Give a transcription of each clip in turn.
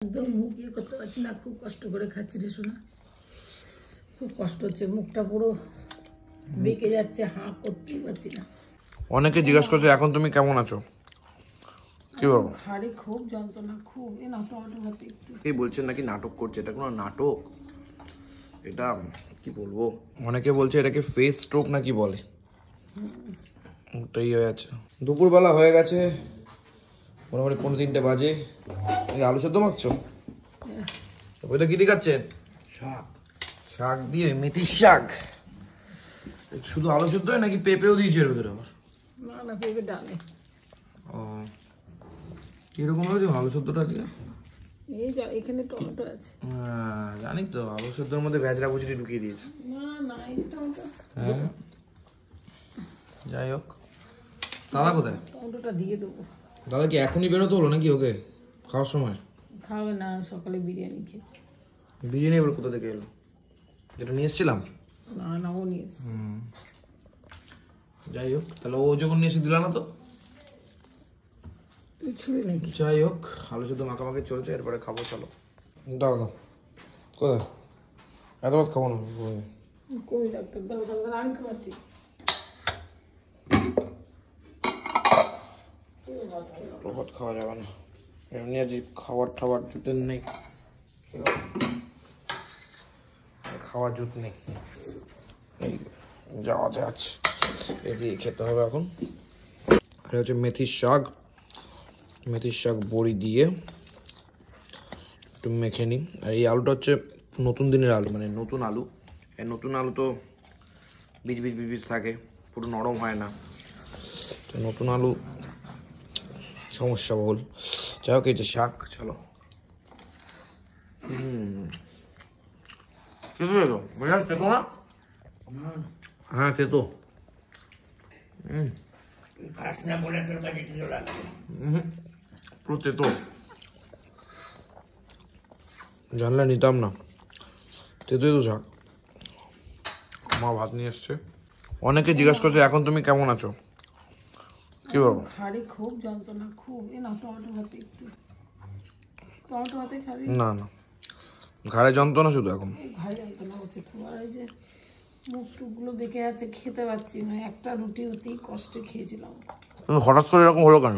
একদম মুখ ইয়ে করতে পারছি না, খুব কষ্ট করে খাচ্ছি রে শোনা, খুব কষ্ট হচ্ছে, মুখটা পুরো বেঁকে যাচ্ছে, হাঁ করতেই পারছি না। অনেকে জিজ্ঞাসা করছে এখন তুমি কেমন আছো, কি বলবো? ঘাড়ে খুব যন্ত্রণা, খুব এ না টমেটো ভাতে একটু। এই বলছেন নাকি নাটক করছে, এটা কোনো নাটক? এটা কি বলবো, অনেকে বলছে এটাকে ফেস স্ট্রোক নাকি বলে, ওটাই হয়ে আছে। দুপুরবেলা হয়ে গেছে, মোটামুটি 3:30 বাজে। আলু সেদ্ধ মাখছো? ওইটা কি দিয়ে খাচ্ছেন? শাক। শাক দিয়ে মেথির শাক? শুধু আলু সেদ্ধ হয় নাকি পেঁপেও দিয়েছে এর ভিতরে আবার? না না, পেঁপে ডালে। ও কিরকম হয়েছে আলু সেদ্ধটা দিয়ে? এই যা এখানে টমেটো আছে। জানি তো, আলু সেদ্ধর মধ্যে ভেজরা বুঝি ঢুকিয়ে দিয়েছে। না না, এই টমেটো। হ্যাঁ যাই হোক। দাদা কোথায়? টমেটোটা দিয়ে দেবো। দাদা কি এখনই বেরোতে হলো নাকি ওকে খাওয়ার সময়? খাবে না, সকালে বিরিয়ানি খেয়েছে। বিরিয়ানি এবার কোথা থেকে এলো? যেটা নিয়ে এসেছিলাম? না না, ও নিয়ে এসেছে। যাই হোক, তাহলে ও যখন নিয়ে এসে দিল না তো? তুই ছিলি নাকি? যাই হোক, আলু সেদ্ধ মাখামাখি চলছে, এরপরে খাবো। চলো দাও দাও। কোথায়? এত ভাত খাবো না। কই ডাক্তার, দাও দাও, আমি খাচ্ছি। ভাত খাওয়া যাবে না, এমনি আজ খাবার জুতের নেই, খাওয়ার জুত নেই, এই যাওয়াতে আছে, এদিকে খেতে হবে এখন। এটা হচ্ছে মেথির শাক বড়ি দিয়ে একটু মেখে নিই। আর এই আলুটা হচ্ছে নতুন দিনের আলু, মানে নতুন আলু। এই নতুন আলু তো বীজ থাকে, পুরো নরম হয় না, তো নতুন আলু সমস্যা বহুল। যাই হোক, এই যে শাক। চলো। তেতো না? হ্যাঁ তেতো। পুরো তেতো, জানলে নিতাম না, তেতোই তো শাক। মা ভাত নিয়ে এসছে। অনেকে জিজ্ঞাসা করছে এখন তুমি কেমন আছো, কি বলবো? ঘাড়ে খুব যন্ত্রণা, খুব এ না টমেটো ভাতে একটু। টমেটো ভাতে খাবি? না না, ঘাড়ে যন্ত্রণা শুধু এখন? ঘাড়ে যন্ত্রণা হচ্ছে খুব, আর এই যে মুখ টুকগুলো বেঁকে যাচ্ছে, খেতে পাচ্ছি না। একটা রুটি অতি কষ্টে খেয়েছিলাম। তুমি হঠাৎ করে এরকম হলো কেন?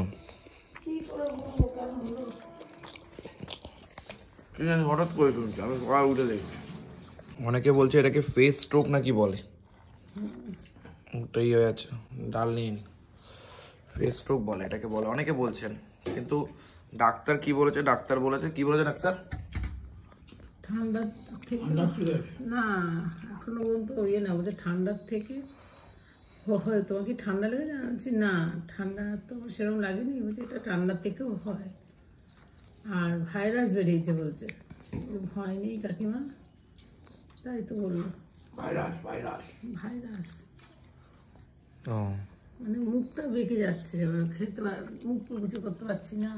কি করে বলবো কেন হলো? কি জানি, হঠাৎ করে শুনছি, আমি সকালে উঠে দেখছি। অনেকে বলছে এটাকে ফেস স্ট্রোক নাকি বলে, ওটাই হয়ে আছে। ডাল নিয়ে নি, ফেস স্ট্রোক বলে এটাকে, বলে অনেকে বলছেন, কিন্তু ডাক্তার কি বলেছে? ডাক্তার ডাক্তার ঠান্ডার থেকে না, এখনো পর্যন্ত ইয়ে না, বলছে ঠান্ডার থেকে হয়। তোমার কি ঠান্ডা লেগে যাচ্ছে? না, ঠান্ডা তো সেরকম লাগেনি, বলছে এটা ঠান্ডার থেকেও হয়। আর ভাইরাস বেরিয়েছে বলছে। ভয় নেই কাকিমা, তাই তো বললো। ভাইরাস ও মানে মুখটা বেঁকে যাচ্ছে, খেতে মুখ কিছু করতে পারছি না,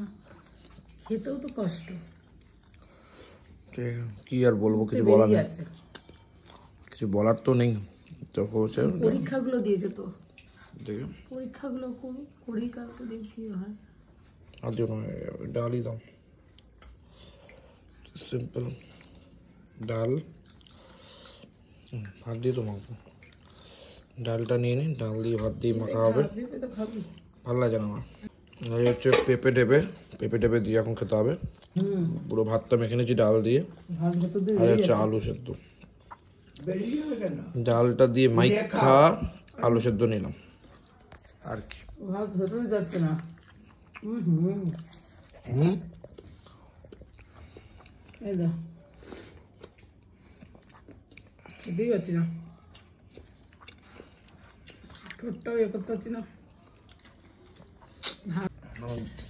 খেতেও তো কষ্ট। কি আর বলবো, কিছু বলার তো নেই। তো হচ্ছে পরীক্ষাগুলো দিয়েছে তো, দেখি পরীক্ষাগুলো করি কালকে, দেখি কি হয়। আর দিও না, ডালই দাও, সিম্পল ডাল। ভাত দিয়ে তো মাখবো, ডালটা নিয়ে নিই, ডাল দিয়ে ভাত দিয়ে মাখা হবে। ভালো লাগে না আমার। এই হচ্ছে পেঁপে টেপে দিয়ে এখন খেতে হবে। পুরো ভাতটা মেখে নিয়েছি ডাল দিয়ে, আর হচ্ছে আলু সেদ্ধ। ডালটা দিয়ে মাইখা আলু সেদ্ধ নিলাম, আর কি। ভাত ভেতরে যাচ্ছে না। এই দা খেতেই পাচ্ছি না, ঠোঁটটাও ইয়ে করতে পারছি না।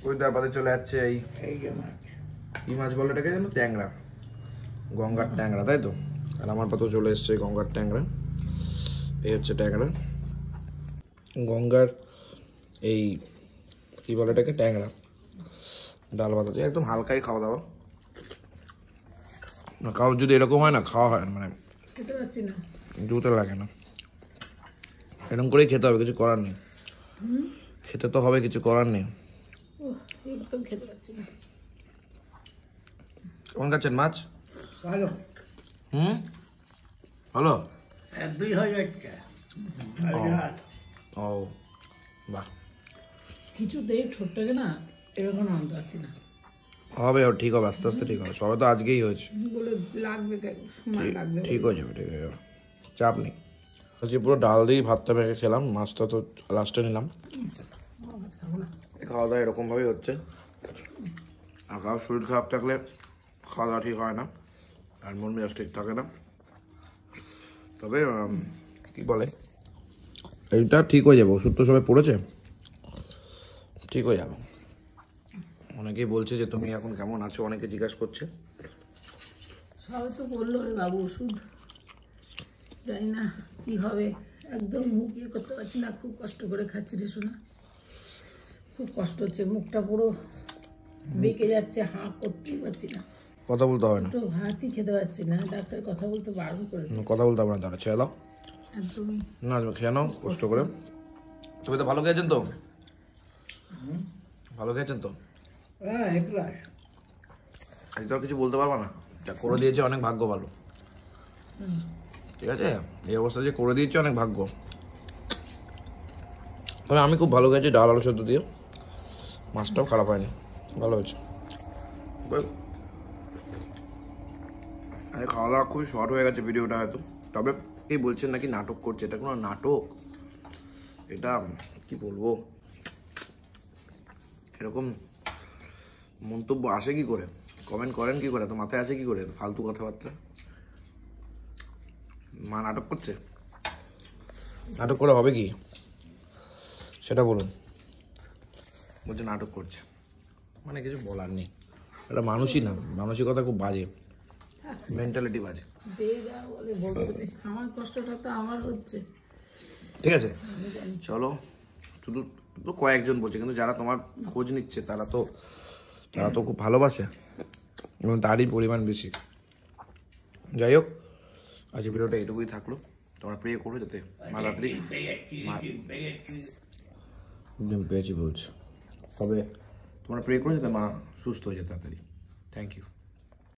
ওই ব্যাপারে চলে যাচ্ছে এই কি মাছ বলে এটাকে যেন? ট্যাংরা, গঙ্গার ট্যাংরা, তাই তো? আর আমার পাতেও চলে এসছে গঙ্গার ট্যাংরা। এই হচ্ছে ট্যাংরা, গঙ্গার এই কি বলে এটাকে, ট্যাংরা। ডাল ভাত আছে, একদম হালকাই খাওয়া দাওয়া। কারোর যদি এরকম হয় না, খাওয়া হয় মানে খেতে পারছি না, জুতে লাগে না। এরকম করেই খেতে হবে, কিছু করার নেই। খেতে তো হবে, কিছু করার নেই। একদম খেতে পারছি না। কেমন খাচ্ছেন মাছ? ভালো, ভালো। 2000 টাকা। ও বাহ, কিছুতেই ছোটটাকে না এরকম আনতে পারছি না, হবে ও ঠিক হবে, আস্তে আস্তে ঠিক হবে। সবে তো আজকেই হয়েছে, বলে লাগবে সময় লাগবে। ঠিক হয়ে যাবে, ঠিক হয়ে যাবে, চাপ নেই। আজকে পুরো ডাল দিয়েই ভাতটা মেখে খেলাম, মাছটা তো লাস্টে নিলাম। মাছ খাবো না। খাওয়া দাওয়া এরকমভাবেই হচ্ছে। আর কারো শরীর খারাপ থাকলে খাওয়া দাওয়া ঠিক হয় না, আর মন মেজাজ ঠিক থাকে না। তবে কি বলে, এইটা ঠিক হয়ে যাবে, ওষুধ তো সবাই পড়েছে, ঠিক হয়ে যাবে। অনেকেই বলছে যে তুমি এখন কেমন আছো, অনেকে জিজ্ঞাসা করছে। সবাই তো বললো রে বাবু ওষুধ, জানি না কি হবে, একদম মুখ ইয়ে করতে পারছি না, খুব কষ্ট করে খাচ্ছি রে শোনা, খুব কষ্ট হচ্ছে, মুখটা পুরো বেঁকে যাচ্ছে, হাঁ করতেই পারছি না, কথা বলতে হবে না, তো ভাতই খেতে পারছি না, ডাক্তার কথা বলতে বারণ করেছে। কথা বলতে হবে না, তারা ছেড়ে দাও একদমই না, তুমি খেয়ে নাও কষ্ট করে। তুমি তো ভালো খেয়েছেন তো, ভালো খেয়েছেন তো, হ্যাঁ, এক গ্লাস। আমি তো আর কিছু বলতে পারবো না, যা করে দিয়েছে অনেক ভাগ্য ভালো, ঠিক আছে? এই অবস্থা যে করে দিয়েছে অনেক ভাগ্য। তবে আমি খুব ভালো খেয়েছি ডাল আলু সেদ্ধ দিয়ে, মাছটাও খারাপ হয়নি, ভালো হয়েছে। আরে খাওয়া দাওয়া খুবই শর্ট হয়ে গেছে ভিডিওটা হয়তো। তবে এই বলছেন নাকি নাটক করছে, এটা কোনো নাটক, এটা কি বলবো, এরকম মন্তব্য আসে কি করে, কমেন্ট করেন কি করে, তো মাথায় আসে কি করে ফালতু কথাবার্তা? মা নাটক করছে, নাটক করে হবে কি সেটা বলুন। বলছে নাটক করছে, মানে কিছু বলার নেই, এটা মানুষই না, মানসিকতা খুব বাজে, মেন্টালিটি বাজে। যে যা বলে বলতে, আমার কষ্টটা তো আমার হচ্ছে। ঠিক আছে, চলো। শুধু তো কয়েকজন বলছে, কিন্তু যারা তোমার খোঁজ নিচ্ছে তারা তো খুব ভালোবাসে এবং তারই পরিমাণ বেশি। যাই হোক, আজ ভিডিওটা এটুকুই থাকলো। তোমরা প্রে করো যাতে মা তাড়াতাড়ি পেয়েছি বলছে, তবে তোমরা প্রে করো যাতে মা সুস্থ হয়ে যায় তাড়াতাড়ি। Thank you.